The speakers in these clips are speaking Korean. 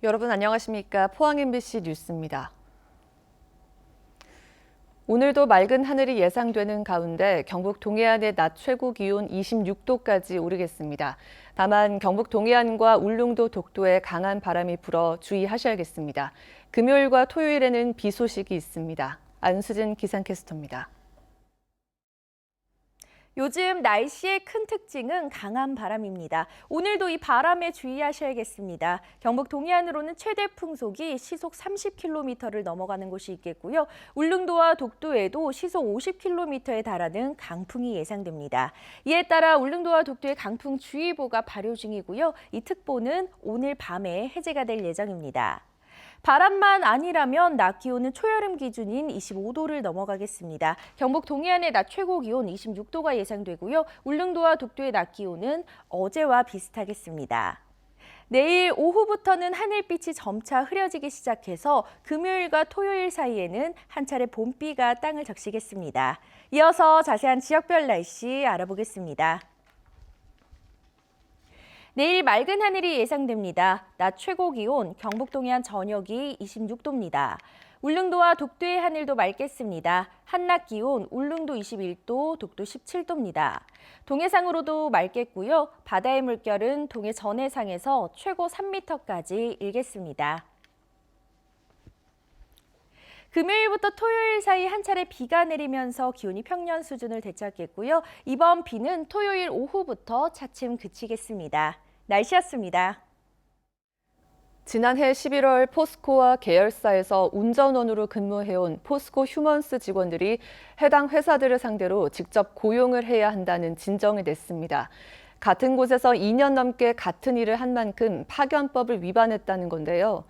여러분 안녕하십니까? 포항 MBC 뉴스입니다. 오늘도 맑은 하늘이 예상되는 가운데 경북 동해안의 낮 최고 기온 26도까지 오르겠습니다. 다만 경북 동해안과 울릉도 독도에 강한 바람이 불어 주의하셔야겠습니다. 금요일과 토요일에는 비 소식이 있습니다. 안수진 기상캐스터입니다. 요즘 날씨의 큰 특징은 강한 바람입니다. 오늘도 이 바람에 주의하셔야겠습니다. 경북 동해안으로는 최대 풍속이 시속 30km를 넘어가는 곳이 있겠고요. 울릉도와 독도에도 시속 50km에 달하는 강풍이 예상됩니다. 이에 따라 울릉도와 독도에 강풍주의보가 발효 중이고요. 이 특보는 오늘 밤에 해제가 될 예정입니다. 바람만 아니라면 낮 기온은 초여름 기준인 25도를 넘어가겠습니다. 경북 동해안의 낮 최고 기온 26도가 예상되고요. 울릉도와 독도의 낮 기온은 어제와 비슷하겠습니다. 내일 오후부터는 하늘빛이 점차 흐려지기 시작해서 금요일과 토요일 사이에는 한 차례 봄비가 땅을 적시겠습니다. 이어서 자세한 지역별 날씨 알아보겠습니다. 내일 맑은 하늘이 예상됩니다. 낮 최고 기온 경북 동해안 전역이 26도입니다. 울릉도와 독도의 하늘도 맑겠습니다. 한낮 기온 울릉도 21도, 독도 17도입니다. 동해상으로도 맑겠고요. 바다의 물결은 동해 전해상에서 최고 3m까지 일겠습니다. 금요일부터 토요일 사이 한 차례 비가 내리면서 기온이 평년 수준을 되찾겠고요. 이번 비는 토요일 오후부터 차츰 그치겠습니다. 날씨였습니다. 지난해 11월 포스코와 계열사에서 운전원으로 근무해온 포스코 휴먼스 직원들이 해당 회사들을 상대로 직접 고용을 해야 한다는 진정을 냈습니다. 같은 곳에서 2년 넘게 같은 일을 한 만큼 파견법을 위반했다는 건데요.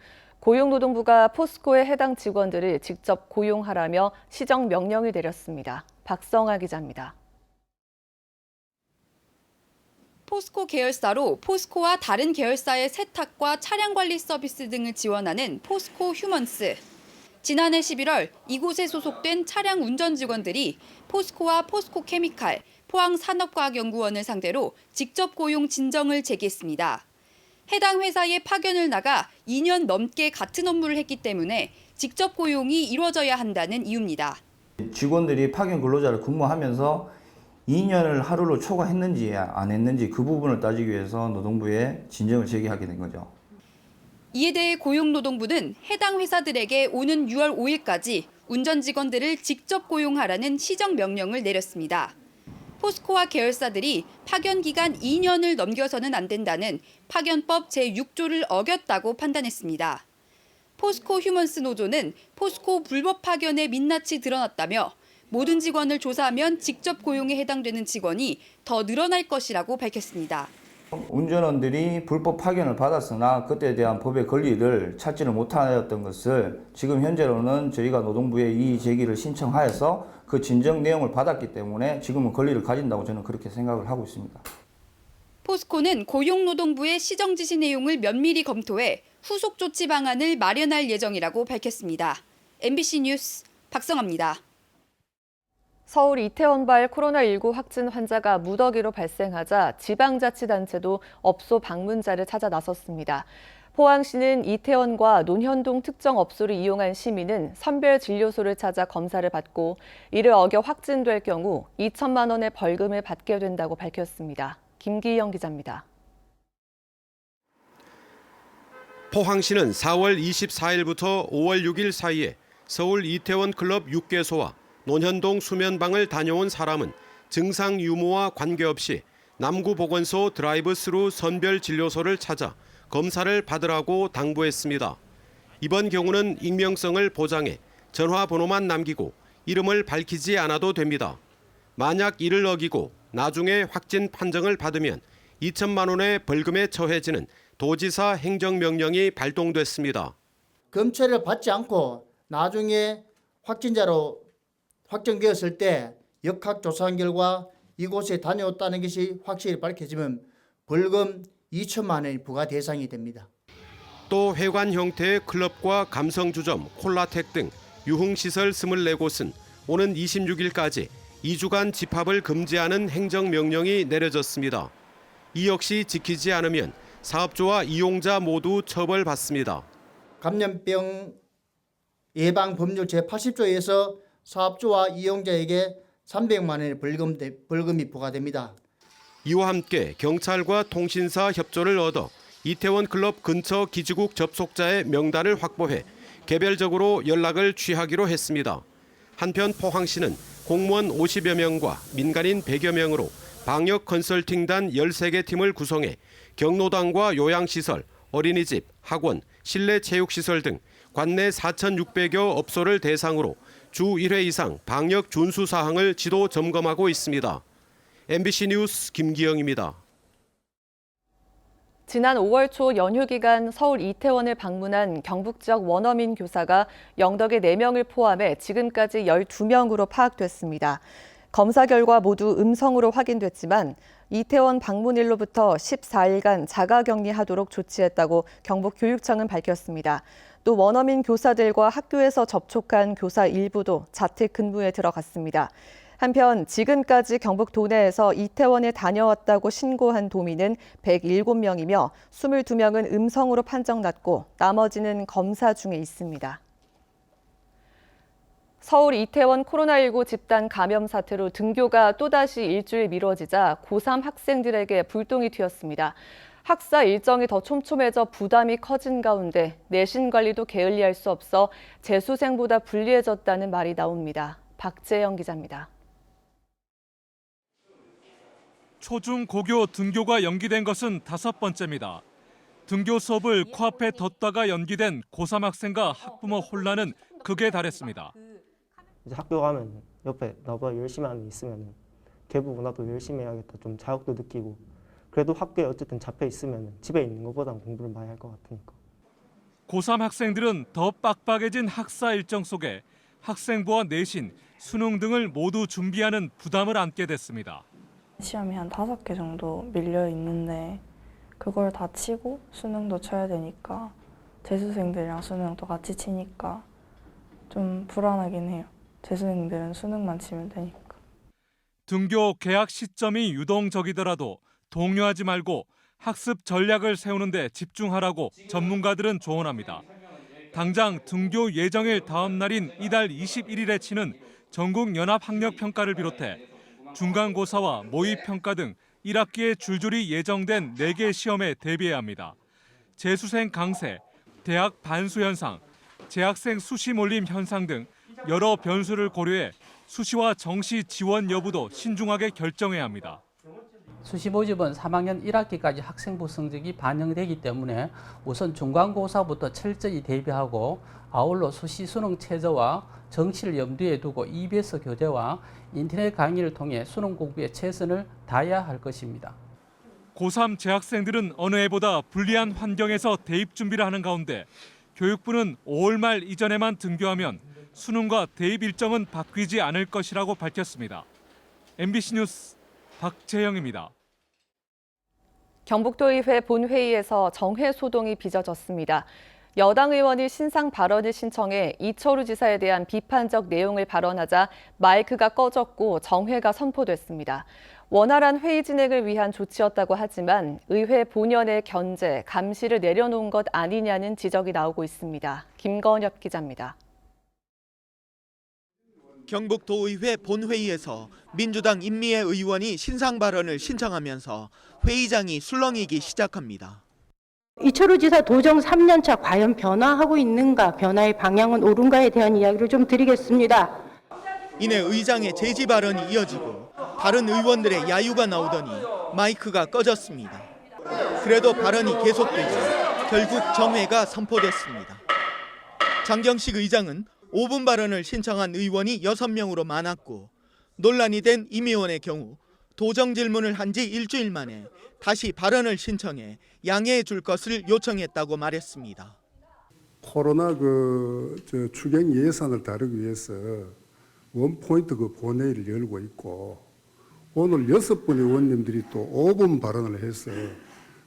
고용노동부가 포스코의 해당 직원들을 직접 고용하라며 시정 명령을 내렸습니다. 박성아 기자입니다. 포스코 계열사로 포스코와 다른 계열사의 세탁과 차량 관리 서비스 등을 지원하는 포스코 휴먼스. 지난해 11월 이곳에 소속된 차량 운전 직원들이 포스코와 포스코 케미칼, 포항산업과학연구원을 상대로 직접 고용 진정을 제기했습니다. 해당 회사에 파견을 나가 2년 넘게 같은 업무를 했기 때문에 직접 고용이 이루어져야 한다는 이유입니다. 직원들이 파견 근로자를 근무하면서 2년을 하루로 초과했는지 안 했는지 그 부분을 따지기 위해서 노동부에 진정을 제기하게 된 거죠. 이에 대해 고용노동부는 해당 회사들에게 오는 6월 5일까지 운전 직원들을 직접 고용하라는 시정 명령을 내렸습니다. 포스코와 계열사들이 파견 기간 2년을 넘겨서는 안 된다는 파견법 제6조를 어겼다고 판단했습니다. 포스코 휴먼스 노조는 포스코 불법 파견의 민낯이 드러났다며 모든 직원을 조사하면 직접 고용에 해당되는 직원이 더 늘어날 것이라고 밝혔습니다. 운전원들이 불법 파견을 받았으나 그때에 대한 법의 권리를 찾지를 못하였던 것을 지금 현재로는 저희가 노동부에 이의 제기를 신청하여서 그 진정 내용을 받았기 때문에 지금은 권리를 가진다고 저는 그렇게 생각을 하고 있습니다. 포스코는 고용노동부의 시정 지시 내용을 면밀히 검토해 후속 조치 방안을 마련할 예정이라고 밝혔습니다. MBC 뉴스 박성아입니다. 서울 이태원발 코로나19 확진 환자가 무더기로 발생하자 지방자치단체도 업소 방문자를 찾아 나섰습니다. 포항시는 이태원과 논현동 특정 업소를 이용한 시민은 선별진료소를 찾아 검사를 받고 이를 어겨 확진될 경우 2천만 원의 벌금을 받게 된다고 밝혔습니다. 김기영 기자입니다. 포항시는 4월 24일부터 5월 6일 사이에 서울 이태원 클럽 6개소와 논현동 수면방을 다녀온 사람은 증상 유무와 관계없이 남구보건소 드라이브스루 선별진료소를 찾아 검사를 받으라고 당부했습니다. 이번 경우는 익명성을 보장해 전화번호만 남기고 이름을 밝히지 않아도 됩니다. 만약 이를 어기고 나중에 확진 판정을 받으면 2천만 원의 벌금에 처해지는 도지사 행정명령이 발동됐습니다. 검체를 받지 않고 나중에 확진자로 확정되었을 때 역학조사한 결과 이곳에 다녀왔다는 것이 확실히 밝혀지면 벌금 2천만 원이 부과 대상이 됩니다. 또 회관 형태의 클럽과 감성주점, 콜라텍 등 유흥시설 24곳은 오는 26일까지 2주간 집합을 금지하는 행정명령이 내려졌습니다. 이 역시 지키지 않으면 사업주와 이용자 모두 처벌받습니다. 감염병 예방 법률 제80조에서 사업주와 이용자에게 300만 원의 벌금이 부과됩니다. 이와 함께 경찰과 통신사 협조를 얻어 이태원 클럽 근처 기지국 접속자의 명단을 확보해 개별적으로 연락을 취하기로 했습니다. 한편 포항시는 공무원 50여 명과 민간인 100여 명으로 방역 컨설팅단 13개 팀을 구성해 경로당과 요양시설, 어린이집, 학원, 실내 체육시설 등 관내 4,600여 업소를 대상으로 주 1회 이상 방역 준수 사항을 지도 점검하고 있습니다. MBC 뉴스 김기영입니다. 지난 5월 초 연휴 기간 서울 이태원을 방문한 경북 지역 원어민 교사가 영덕의 4명을 포함해 지금까지 12명으로 파악됐습니다. 검사 결과 모두 음성으로 확인됐지만 이태원 방문일로부터 14일간 자가격리하도록 조치했다고 경북교육청은 밝혔습니다. 또 원어민 교사들과 학교에서 접촉한 교사 일부도 자택근무에 들어갔습니다. 한편 지금까지 경북 도내에서 이태원에 다녀왔다고 신고한 도민은 107명이며 22명은 음성으로 판정났고 나머지는 검사 중에 있습니다. 서울 이태원 코로나19 집단 감염 사태로 등교가 또다시 일주일 미뤄지자 고3 학생들에게 불똥이 튀었습니다. 학사 일정이 더 촘촘해져 부담이 커진 가운데 내신 관리도 게을리할 수 없어 재수생보다 불리해졌다는 말이 나옵니다. 박재영 기자입니다. 초중 고교 등교가 연기된 것은 5번째입니다. 등교 수업을 코앞에 뒀다가 연기된 고3 학생과 학부모 혼란은 극에 달했습니다. 이제 학교 가면 옆에 나보다 열심히 하는 애 있으면 걔보고 나도 열심히 해야겠다, 좀 자극도 느끼고, 그래도 학교에 어쨌든 잡혀 있으면 집에 있는 것보다는 공부를 많이 할 것 같으니까. 고3 학생들은 더 빡빡해진 학사 일정 속에 학생부와 내신, 수능 등을 모두 준비하는 부담을 안게 됐습니다. 시험이 한 5개 정도 밀려 있는데 그걸 다 치고 수능도 쳐야 되니까 재수생들이랑 수능도 같이 치니까 좀 불안하긴 해요. 재수생들은 수능만 치면 되니까. 등교 개학 시점이 유동적이더라도 동요하지 말고 학습 전략을 세우는 데 집중하라고 전문가들은 조언합니다. 당장 등교 예정일 다음 날인 이달 21일에 치는 전국연합학력평가를 비롯해 중간고사와 모의평가 등 1학기에 줄줄이 예정된 4개 시험에 대비해야 합니다. 재수생 강세, 대학 반수 현상, 재학생 수시 몰림 현상 등 여러 변수를 고려해 수시와 정시 지원 여부도 신중하게 결정해야 합니다. 수시 모집은 3학년 1학기까지 학생부 성적이 반영되기 때문에 우선 중간고사부터 철저히 대비하고 아울러 수시 수능 최저와 정시를 염두에 두고 EBS 교재와 인터넷 강의를 통해 수능 공부에 최선을 다해야 할 것입니다. 고3 재학생들은 어느 해보다 불리한 환경에서 대입 준비를 하는 가운데 교육부는 5월 말 이전에만 등교하면 수능과 대입 일정은 바뀌지 않을 것이라고 밝혔습니다. MBC 뉴스 박재영입니다. 경북도의회 본회의에서 정회 소동이 빚어졌습니다. 여당 의원이 신상 발언을 신청해 이철우 지사에 대한 비판적 내용을 발언하자 마이크가 꺼졌고 정회가 선포됐습니다. 원활한 회의 진행을 위한 조치였다고 하지만 의회 본연의 견제, 감시를 내려놓은 것 아니냐는 지적이 나오고 있습니다. 김건엽 기자입니다. 경북도의회 본회의에서 민주당 임미애 의원이 신상 발언을 신청하면서 회의장이 술렁이기 시작합니다. 이철우 지사 도정 3년차 과연 변화하고 있는가, 변화의 방향은 옳은가에 대한 이야기를 좀 드리겠습니다. 이내 의장의 제지 발언이 이어지고 다른 의원들의 야유가 나오더니 마이크가 꺼졌습니다. 그래도 발언이 계속되자 결국 정회가 선포됐습니다. 장경식 의장은 5분 발언을 신청한 의원이 6명으로 많았고 논란이 된 임 의원의 경우 도정 질문을 한 지 일주일 만에 다시 발언을 신청해 양해해 줄 것을 요청했다고 말했습니다. 코로나 추경 예산을 다루기 위해서 원포인트 본회의를 열고 있고 오늘 6분의 의원님들이 또 5분 발언을 해서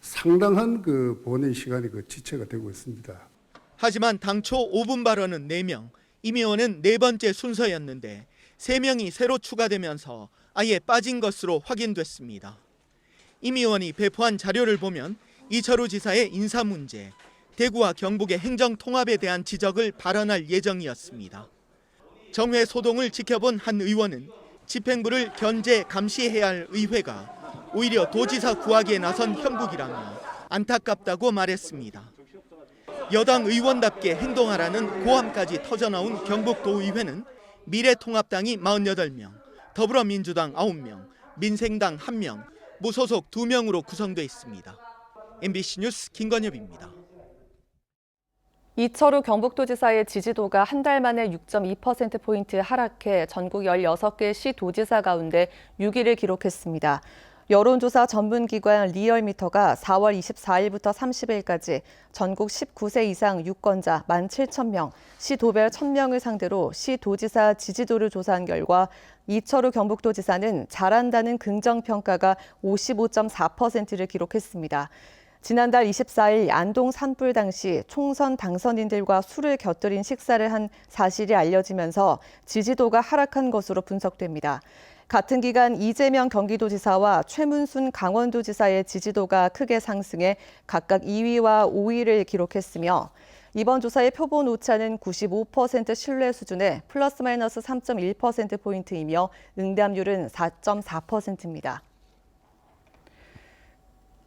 상당한 본회의 시간이 지체가 되고 있습니다. 하지만 당초 5분 발언은 4명, 임 의원은 4번째 순서였는데 3명이 새로 추가되면서 아예 빠진 것으로 확인됐습니다. 임 의원이 배포한 자료를 보면 이철우 지사의 인사 문제, 대구와 경북의 행정 통합에 대한 지적을 발언할 예정이었습니다. 정회 소동을 지켜본 한 의원은 집행부를 견제, 감시해야 할 의회가 오히려 도지사 구하기에 나선 형국이라며 안타깝다고 말했습니다. 여당 의원답게 행동하라는 고함까지 터져나온 경북도의회는 미래통합당이 48명, 더불어민주당 9명, 민생당 1명, 무소속 2명으로 구성돼 있습니다. MBC 뉴스 김건엽입니다. 이철우 경북도지사의 지지도가 한 달 만에 6.2%포인트 하락해 전국 16개 시도지사 가운데 6위를 기록했습니다. 여론조사 전문기관 리얼미터가 4월 24일부터 30일까지 전국 19세 이상 유권자 17,000명, 시도별 1,000명을 상대로 시도지사 지지도를 조사한 결과 이철우 경북도지사는 잘한다는 긍정평가가 55.4%를 기록했습니다. 지난달 24일 안동 산불 당시 총선 당선인들과 술을 곁들인 식사를 한 사실이 알려지면서 지지도가 하락한 것으로 분석됩니다. 같은 기간 이재명 경기도지사와 최문순 강원도지사의 지지도가 크게 상승해 각각 2위와 5위를 기록했으며 이번 조사의 표본 오차는 95% 신뢰 수준의 플러스 마이너스 3.1%포인트이며 응답률은 4.4%입니다.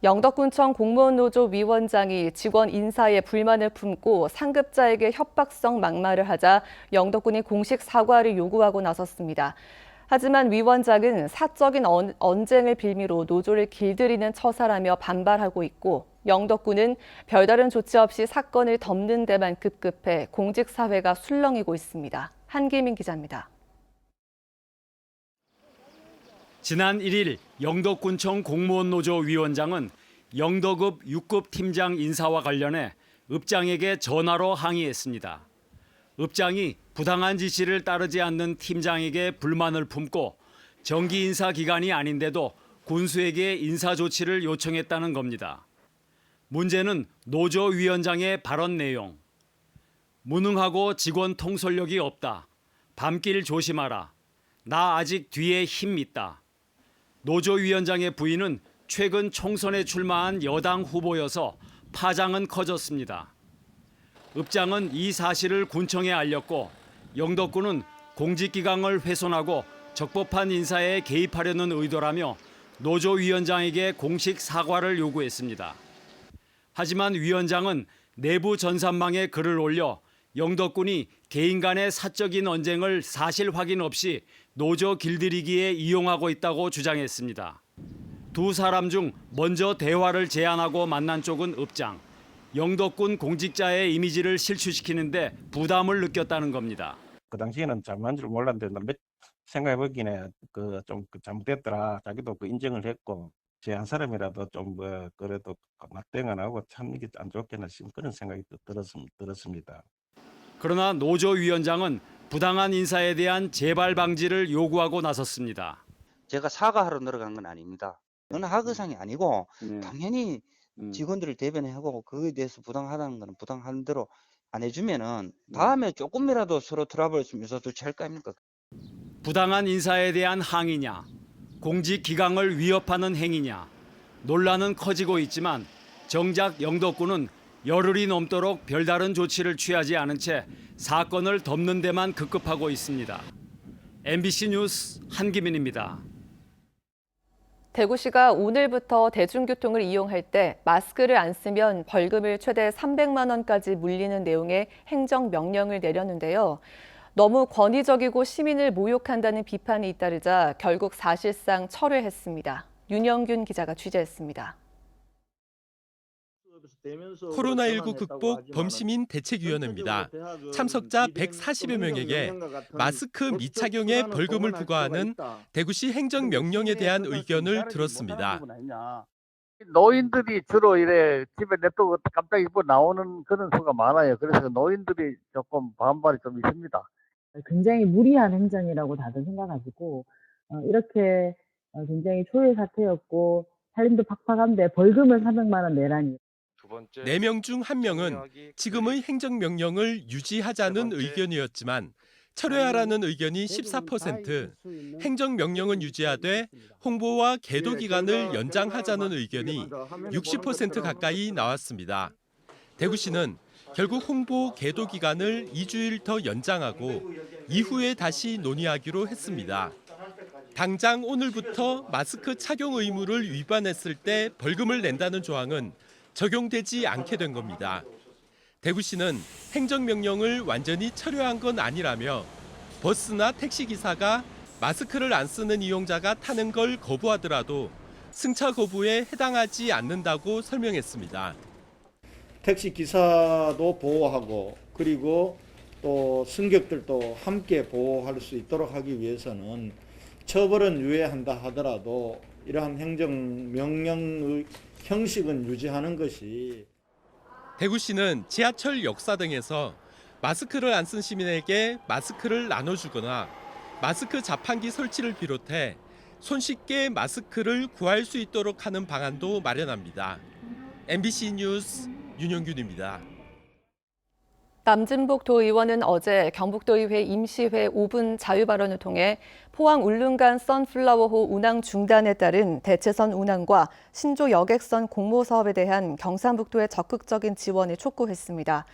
영덕군청 공무원노조 위원장이 직원 인사에 불만을 품고 상급자에게 협박성 막말을 하자 영덕군이 공식 사과를 요구하고 나섰습니다. 하지만 위원장은 사적인 언쟁을 빌미로 노조를 길들이는 처사라며 반발하고 있고 영덕군은 별다른 조치 없이 사건을 덮는 데만 급급해 공직사회가 술렁이고 있습니다. 한기민 기자입니다. 지난 1일 영덕군청 공무원노조 위원장은 영덕읍 6급 팀장 인사와 관련해 읍장에게 전화로 항의했습니다. 읍장이 부당한 지시를 따르지 않는 팀장에게 불만을 품고 정기 인사 기간이 아닌데도 군수에게 인사 조치를 요청했다는 겁니다. 문제는 노조 위원장의 발언 내용. 무능하고 직원 통솔력이 없다. 밤길 조심하라. 나 아직 뒤에 힘 있다. 노조 위원장의 부인은 최근 총선에 출마한 여당 후보여서 파장은 커졌습니다. 읍장은 이 사실을 군청에 알렸고 영덕군은 공직기강을 훼손하고 적법한 인사에 개입하려는 의도라며 노조 위원장에게 공식 사과를 요구했습니다. 하지만 위원장은 내부 전산망에 글을 올려 영덕군이 개인 간의 사적인 언쟁을 사실 확인 없이 노조 길들이기에 이용하고 있다고 주장했습니다. 두 사람 중 먼저 대화를 제안하고 만난 쪽은 읍장. 영덕군 공직자의 이미지를 실추시키는데 부담을 느꼈다는 겁니다. 그 당시에는 잘못한 줄 몰랐는데 생각해보기에 좀 잘못됐더라. 자기도 인정을 했고 제 한 사람이라도 좀 그래도 맞대응하고 참 이게 안 좋겠나 싶은 그런 생각이 들었습니다. 그러나 노조 위원장은 부당한 인사에 대한 재발 방지를 요구하고 나섰습니다. 제가 사과하러 들어간 건 아닙니다. 어느 하극상이 아니고 당연히 직원들을 대변하고 그거에 대해서 부당하다는 거는 부당한 대로 안 해주면은 다음에 조금이라도 서로 트러블 좀 있어도 조치할 거 아닙니까? 부당한 인사에 대한 항의냐, 공직 기강을 위협하는 행위냐, 논란은 커지고 있지만 정작 영덕군은 열흘이 넘도록 별다른 조치를 취하지 않은 채 사건을 덮는 데만 급급하고 있습니다. MBC 뉴스 한기민입니다. 대구시가 오늘부터 대중교통을 이용할 때 마스크를 안 쓰면 벌금을 최대 300만 원까지 물리는 내용의 행정명령을 내렸는데요. 너무 권위적이고 시민을 모욕한다는 비판이 잇따르자 결국 사실상 철회했습니다. 윤영균 기자가 취재했습니다. 코로나19 극복 범시민 대책위원회입니다. 참석자 140여 명에게 마스크 미착용에 벌금을 부과하는 대구시 행정명령에 대한 의견을 들었습니다. 노인들이 주로 이래 집에 냅두고 깜짝 입고 나오는 그런 수가 많아요. 그래서 노인들이 조금 반발이 좀 있습니다. 굉장히 무리한 행정이라고 다들 생각하시고 이렇게 굉장히 초유의 사태였고 살림도 팍팍한데 벌금을 300만 원 내라니. 4명 중 1명은 지금의 행정명령을 유지하자는 의견이었지만 철회하라는 의견이 14%, 행정명령은 유지하되 홍보와 계도 기간을 연장하자는 의견이 60% 가까이 나왔습니다. 대구시는 결국 홍보 계도 기간을 2주일 더 연장하고 이후에 다시 논의하기로 했습니다. 당장 오늘부터 마스크 착용 의무를 위반했을 때 벌금을 낸다는 조항은 적용되지 않게 된 겁니다. 대구시는 행정명령을 완전히 철회한 건 아니라며 버스나 택시기사가 마스크를 안 쓰는 이용자가 타는 걸 거부하더라도 승차 거부에 해당하지 않는다고 설명했습니다. 택시 기사도 보호하고 그리고 또 승객들도 함께 보호할 수 있도록 하기 위해서는 처벌은 유예한다 하더라도 이러한 행정명령의 형식은 유지하는 것이. 대구시는 지하철 역사 등에서 마스크를 안 쓴 시민에게 마스크를 나눠주거나 마스크 자판기 설치를 비롯해 손쉽게 마스크를 구할 수 있도록 하는 방안도 마련합니다. MBC 뉴스 윤영균입니다. 남진복 도의원은 어제 경북도의회 임시회 5분 자유발언을 통해 포항 울릉간 선플라워호 운항 중단에 따른 대체선 운항과 신조 여객선 공모 사업에 대한 경상북도의 적극적인 지원을 촉구했습니다.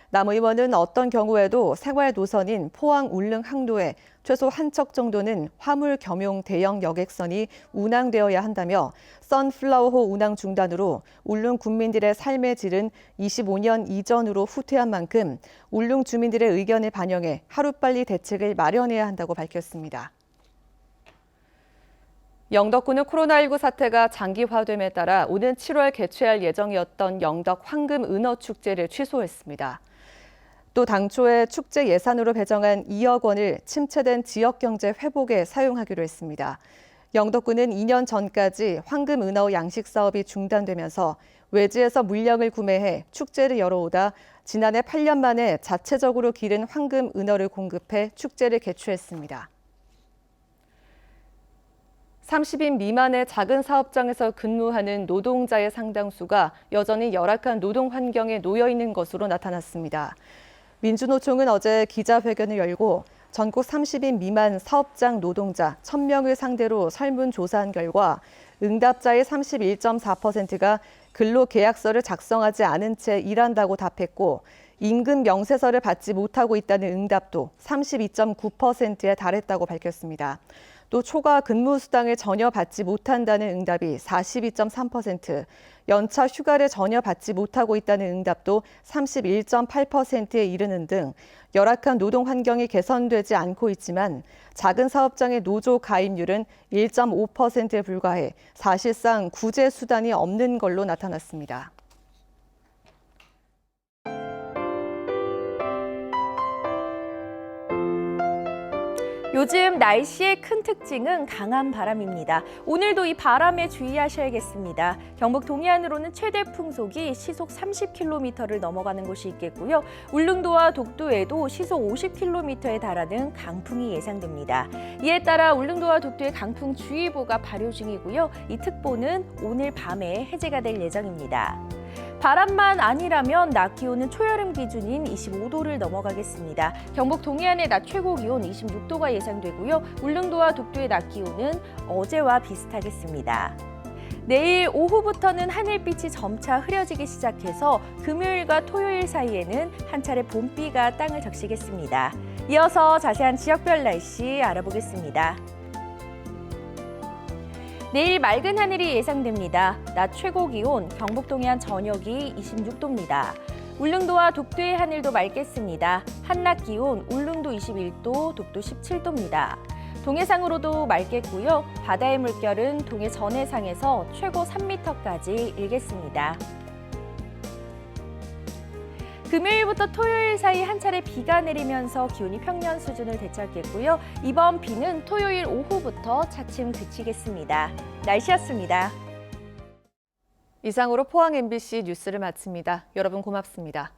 남 의원은 어떤 경우에도 생활 노선인 포항 울릉 항로에 최소 한 척 정도는 화물 겸용 대형 여객선이 운항되어야 한다며 선플라워호 운항 중단으로 울릉 군민들의 삶의 질은 25년 이전으로 후퇴한 만큼 울릉 주민들의 의견을 반영해 하루빨리 대책을 마련해야 한다고 밝혔습니다. 영덕군은 코로나19 사태가 장기화됨에 따라 오는 7월 개최할 예정이었던 영덕 황금 은어 축제를 취소했습니다. 또 당초에 축제 예산으로 배정한 2억 원을 침체된 지역경제 회복에 사용하기로 했습니다. 영덕군은 2년 전까지 황금 은어 양식 사업이 중단되면서 외지에서 물량을 구매해 축제를 열어오다 지난해 8년 만에 자체적으로 기른 황금 은어를 공급해 축제를 개최했습니다. 30인 미만의 작은 사업장에서 근무하는 노동자의 상당수가 여전히 열악한 노동 환경에 놓여 있는 것으로 나타났습니다. 민주노총은 어제 기자회견을 열고 전국 30인 미만 사업장 노동자 1,000명을 상대로 설문조사한 결과 응답자의 31.4%가 근로계약서를 작성하지 않은 채 일한다고 답했고 임금 명세서를 받지 못하고 있다는 응답도 32.9%에 달했다고 밝혔습니다. 또 초과 근무 수당을 전혀 받지 못한다는 응답이 42.3%, 연차 휴가를 전혀 받지 못하고 있다는 응답도 31.8%에 이르는 등 열악한 노동 환경이 개선되지 않고 있지만 작은 사업장의 노조 가입률은 1.5%에 불과해 사실상 구제 수단이 없는 걸로 나타났습니다. 요즘 날씨의 큰 특징은 강한 바람입니다. 오늘도 이 바람에 주의하셔야겠습니다. 경북 동해안으로는 최대 풍속이 시속 30km를 넘어가는 곳이 있겠고요. 울릉도와 독도에도 시속 50km에 달하는 강풍이 예상됩니다. 이에 따라 울릉도와 독도에 강풍주의보가 발효 중이고요. 이 특보는 오늘 밤에 해제가 될 예정입니다. 바람만 아니라면 낮 기온은 초여름 기준인 25도를 넘어가겠습니다. 경북 동해안의 낮 최고 기온 26도가 예상되고요. 울릉도와 독도의 낮 기온은 어제와 비슷하겠습니다. 내일 오후부터는 하늘빛이 점차 흐려지기 시작해서 금요일과 토요일 사이에는 한 차례 봄비가 땅을 적시겠습니다. 이어서 자세한 지역별 날씨 알아보겠습니다. 내일 맑은 하늘이 예상됩니다. 낮 최고 기온 경북 동해안 전역이 26도입니다. 울릉도와 독도의 하늘도 맑겠습니다. 한낮 기온 울릉도 21도, 독도 17도입니다. 동해상으로도 맑겠고요. 바다의 물결은 동해 전해상에서 최고 3m까지 일겠습니다. 금요일부터 토요일 사이 한 차례 비가 내리면서 기온이 평년 수준을 되찾겠고요. 이번 비는 토요일 오후부터 차츰 그치겠습니다. 날씨였습니다. 이상으로 포항 MBC 뉴스를 마칩니다. 여러분 고맙습니다.